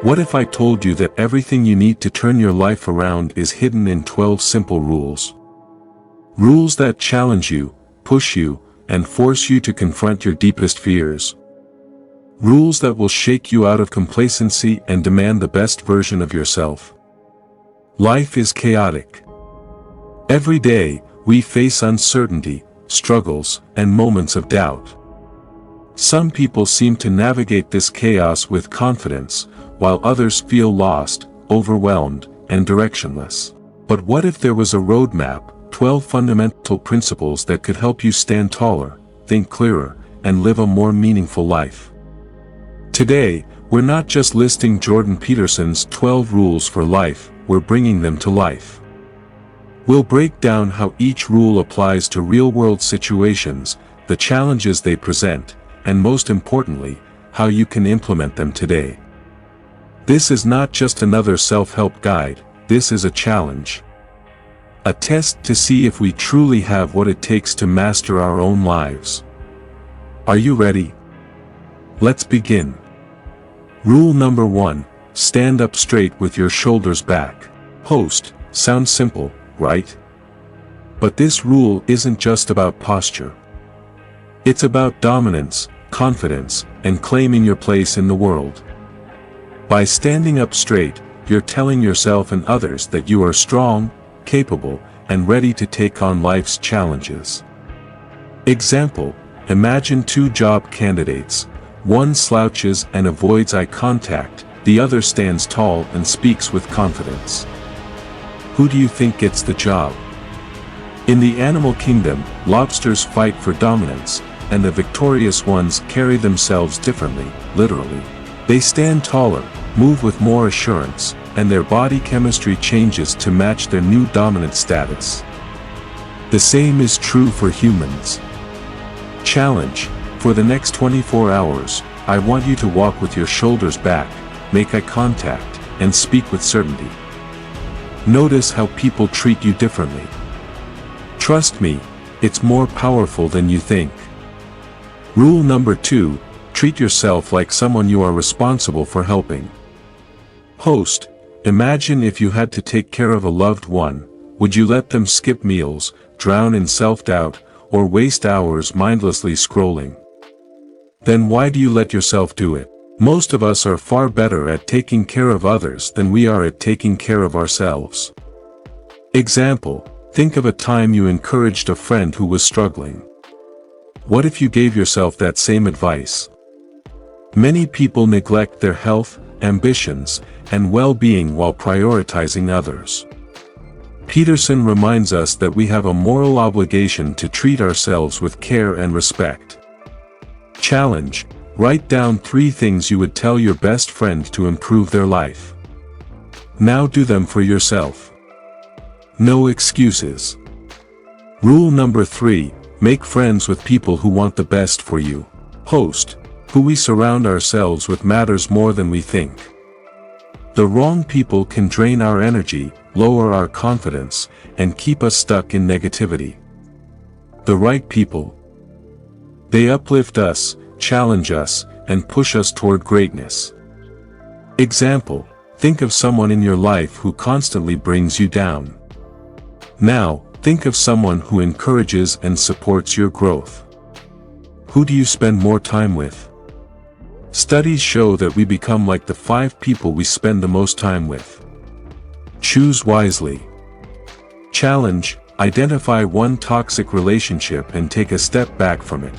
What if I told you that everything you need to turn your life around is hidden in 12 simple rules? Rules that challenge you, push you, and force you to confront your deepest fears. Rules that will shake you out of complacency and demand the best version of yourself. Life is chaotic. Every day, we face uncertainty, struggles, and moments of doubt. Some people seem to navigate this chaos with confidence, while others feel lost, overwhelmed, and directionless. But what if there was a roadmap, 12 fundamental principles that could help you stand taller, think clearer, and live a more meaningful life? Today, we're not just listing Jordan Peterson's 12 rules for life, we're bringing them to life. We'll break down how each rule applies to real-world situations, the challenges they present, and most importantly, how you can implement them today. This is not just another self-help guide, this is a challenge. A test to see if we truly have what it takes to master our own lives. Are you ready? Let's begin. Rule number 1, stand up straight with your shoulders back. Host, sounds simple, right? But this rule isn't just about posture. It's about dominance, confidence, and claiming your place in the world. By standing up straight, you're telling yourself and others that you are strong, capable, and ready to take on life's challenges. Example, imagine two job candidates. One slouches and avoids eye contact, the other stands tall and speaks with confidence. Who do you think gets the job? In the animal kingdom, lobsters fight for dominance, and the victorious ones carry themselves differently, literally. They stand taller, move with more assurance, and their body chemistry changes to match their new dominant status. The same is true for humans. Challenge, for the next 24 hours, I want you to walk with your shoulders back, make eye contact, and speak with certainty. Notice how people treat you differently. Trust me, it's more powerful than you think. Rule number 2, treat yourself like someone you are responsible for helping. Host, imagine if you had to take care of a loved one, would you let them skip meals, drown in self-doubt, or waste hours mindlessly scrolling? Then why do you let yourself do it? Most of us are far better at taking care of others than we are at taking care of ourselves. Example, think of a time you encouraged a friend who was struggling. What if you gave yourself that same advice? Many people neglect their health, ambitions, and well-being while prioritizing others. Peterson reminds us that we have a moral obligation to treat ourselves with care and respect. Challenge, write down 3 things you would tell your best friend to improve their life. Now do them for yourself. No excuses. Rule number 3, make friends with people who want the best for you. Host, who we surround ourselves with matters more than we think. The wrong people can drain our energy, lower our confidence, and keep us stuck in negativity. The right people, they uplift us, challenge us, and push us toward greatness. Example, think of someone in your life who constantly brings you down. Now, think of someone who encourages and supports your growth. Who do you spend more time with? Studies show that we become like the 5 people we spend the most time with. Choose wisely. Challenge, identify one toxic relationship and take a step back from it.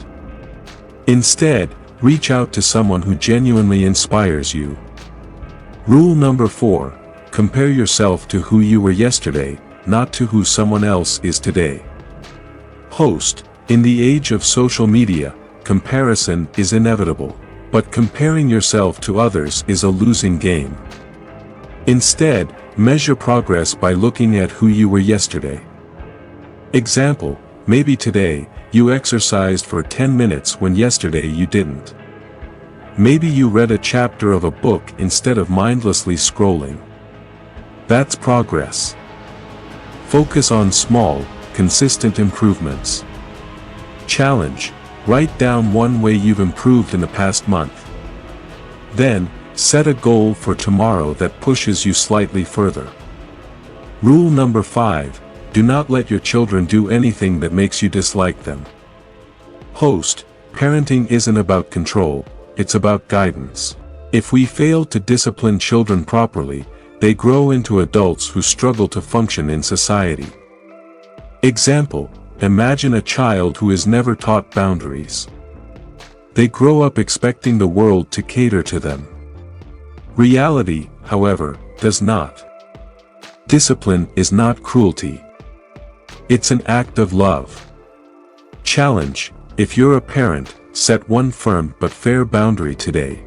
Instead, reach out to someone who genuinely inspires you. Rule number 4, compare yourself to who you were yesterday, not to who someone else is today. Host, in the age of social media, comparison is inevitable. But comparing yourself to others is a losing game. Instead, measure progress by looking at who you were yesterday. Example, maybe today, you exercised for 10 minutes when yesterday you didn't. Maybe you read a chapter of a book instead of mindlessly scrolling. That's progress. Focus on small, consistent improvements. Challenge, write down one way you've improved in the past month. Then, Set a goal for tomorrow that pushes you slightly further. Rule number 5, do not let your children do anything that makes you dislike them. Host, parenting isn't about control, it's about guidance. If we fail to discipline children properly, they grow into adults who struggle to function in society. Example, imagine a child who is never taught boundaries. They grow up expecting the world to cater to them. Reality, however, does not. Discipline is not cruelty. It's an act of love. Challenge, if you're a parent, set one firm but fair boundary today.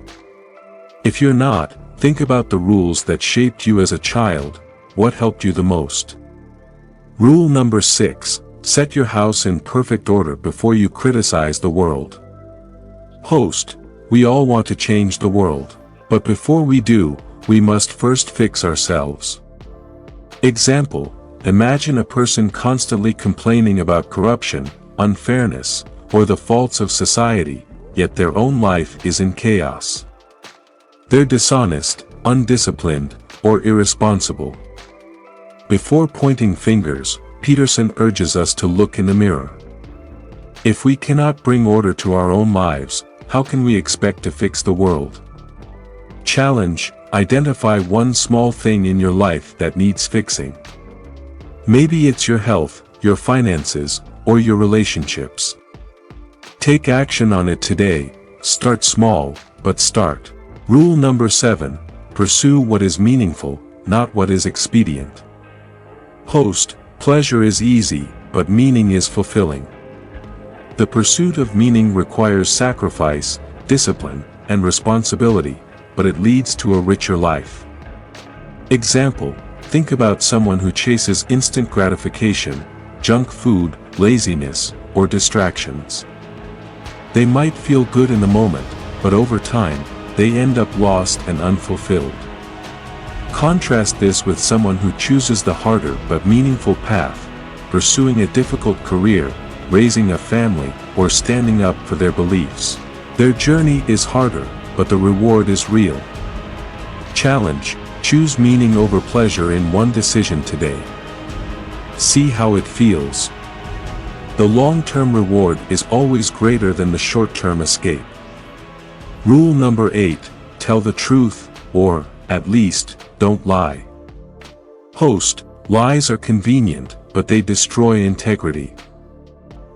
If you're not, think about the rules that shaped you as a child, what helped you the most. Rule number 6, set your house in perfect order before you criticize the world. Host, we all want to change the world, but before we do, we must first fix ourselves. Example, imagine a person constantly complaining about corruption, unfairness, or the faults of society, yet their own life is in chaos. They're dishonest, undisciplined, or irresponsible. Before pointing fingers, Peterson urges us to look in the mirror. If we cannot bring order to our own lives, how can we expect to fix the world? Challenge, identify one small thing in your life that needs fixing. Maybe it's your health, your finances, or your relationships. Take action on it today. Start small, but start. Rule number 7, pursue what is meaningful, not what is expedient. Host, pleasure is easy, but meaning is fulfilling. The pursuit of meaning requires sacrifice, discipline, and responsibility, but it leads to a richer life. Example, think about someone who chases instant gratification, junk food, laziness, or distractions. They might feel good in the moment, but over time, they end up lost and unfulfilled. Contrast this with someone who chooses the harder but meaningful path, pursuing a difficult career, raising a family, or standing up for their beliefs. Their journey is harder, but the reward is real. Challenge, choose meaning over pleasure in one decision today. See how it feels. The long-term reward is always greater than the short-term escape. Rule number 8, tell the truth, or, at least, don't lie. Host, lies are convenient, but they destroy integrity.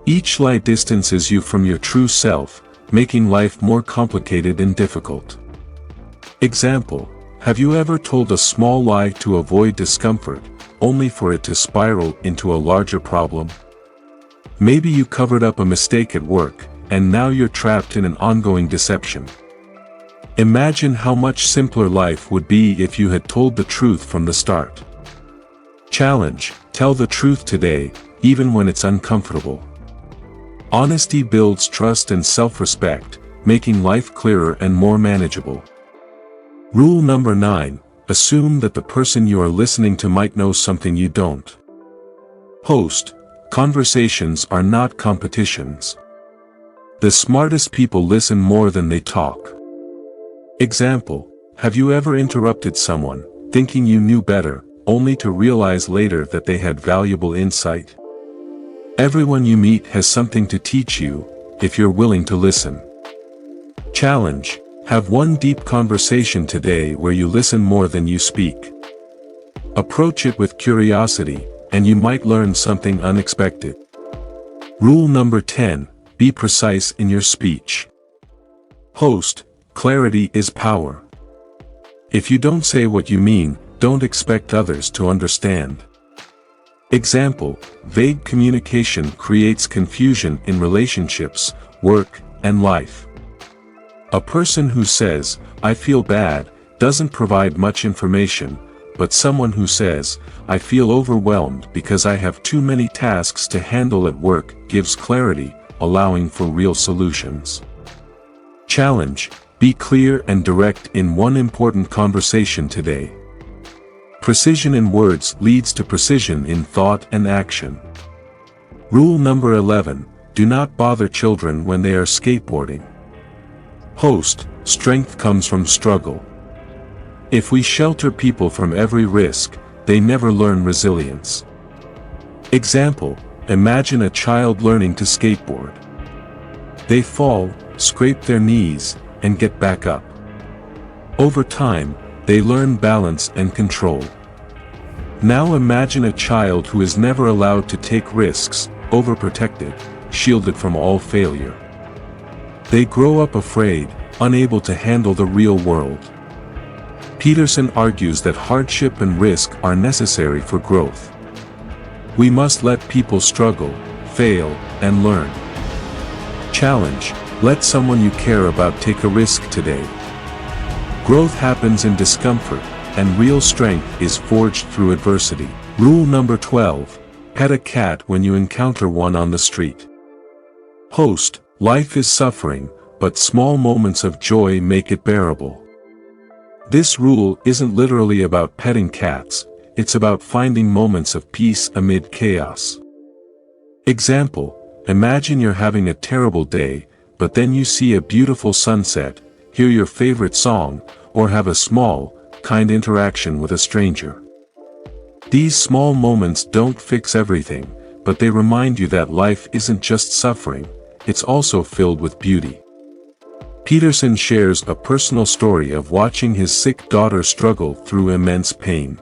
Each lie distances you from your true self, making life more complicated and difficult. Example, have you ever told a small lie to avoid discomfort, only for it to spiral into a larger problem? Maybe you covered up a mistake at work, and now you're trapped in an ongoing deception. Imagine how much simpler life would be if you had told the truth from the start. Challenge, tell the truth today, even when it's uncomfortable. Honesty builds trust and self-respect, making life clearer and more manageable. Rule number 9, assume that the person you are listening to might know something you don't. Host, conversations are not competitions. The smartest people listen more than they talk. Example, have you ever interrupted someone, thinking you knew better, only to realize later that they had valuable insight? Everyone you meet has something to teach you, if you're willing to listen. Challenge, have one deep conversation today where you listen more than you speak. Approach it with curiosity, and you might learn something unexpected. Rule number 10, be precise in your speech. Host, clarity is power. If you don't say what you mean, don't expect others to understand. Example, vague communication creates confusion in relationships, work, and life. A person who says, "I feel bad," doesn't provide much information, but someone who says, "I feel overwhelmed because I have too many tasks to handle at work," gives clarity, allowing for real solutions. Challenge, be clear and direct in one important conversation today. Precision in words leads to precision in thought and action. Rule number 11, do not bother children when they are skateboarding. Host, strength comes from struggle. If we shelter people from every risk, they never learn resilience. Example: imagine a child learning to skateboard. They fall, scrape their knees, and get back up. Over time, they learn balance and control. Now imagine a child who is never allowed to take risks, overprotected, shielded from all failure. They grow up afraid, unable to handle the real world. Peterson argues that hardship and risk are necessary for growth. We must let people struggle, fail, and learn. Challenge: let someone you care about take a risk today. Growth happens in discomfort, and real strength is forged through adversity. Rule number 12: pet a cat when you encounter one on the street. Host: life is suffering, but small moments of joy make it bearable. This rule isn't literally about petting cats, it's about finding moments of peace amid chaos. Example: imagine you're having a terrible day, but then you see a beautiful sunset, hear your favorite song, or have a small, kind interaction with a stranger. These small moments don't fix everything, but they remind you that life isn't just suffering, it's also filled with beauty. Peterson shares a personal story of watching his sick daughter struggle through immense pain.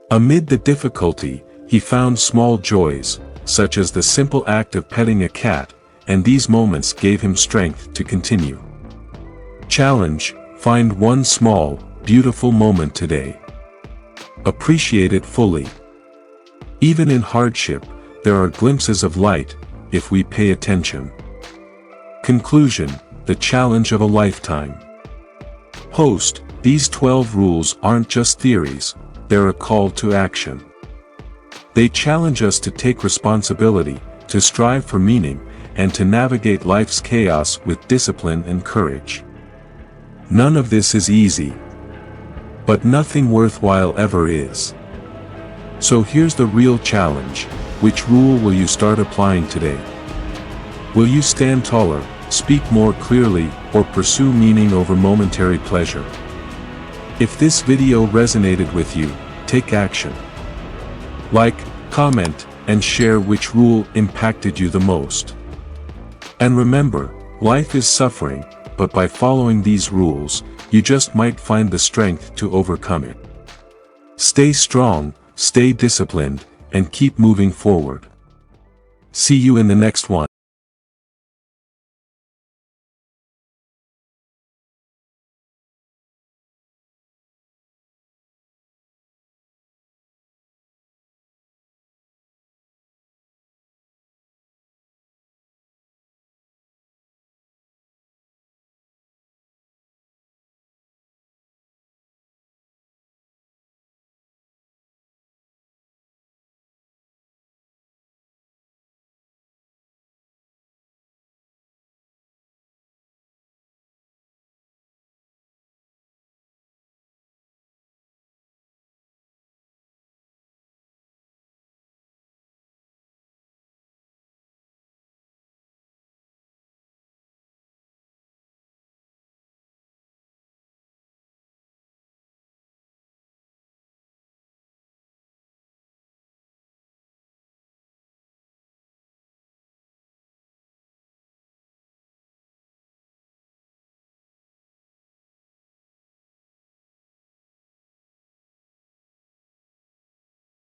Amid the difficulty, he found small joys, such as the simple act of petting a cat, and these moments gave him strength to continue. Challenge: find one small, beautiful moment today. Appreciate it fully. Even in hardship, there are glimpses of light, if we pay attention. Conclusion: the challenge of a lifetime. Host: these 12 rules aren't just theories, they're a call to action. They challenge us to take responsibility, to strive for meaning, and to navigate life's chaos with discipline and courage. None of this is easy. But nothing worthwhile ever is. So here's the real challenge: which rule will you start applying today? Will you stand taller, speak more clearly, or pursue meaning over momentary pleasure? If this video resonated with you, take action. Like, comment, and share which rule impacted you the most. And remember, life is suffering, but by following these rules, you just might find the strength to overcome it. Stay strong, stay disciplined, and keep moving forward. See you in the next one.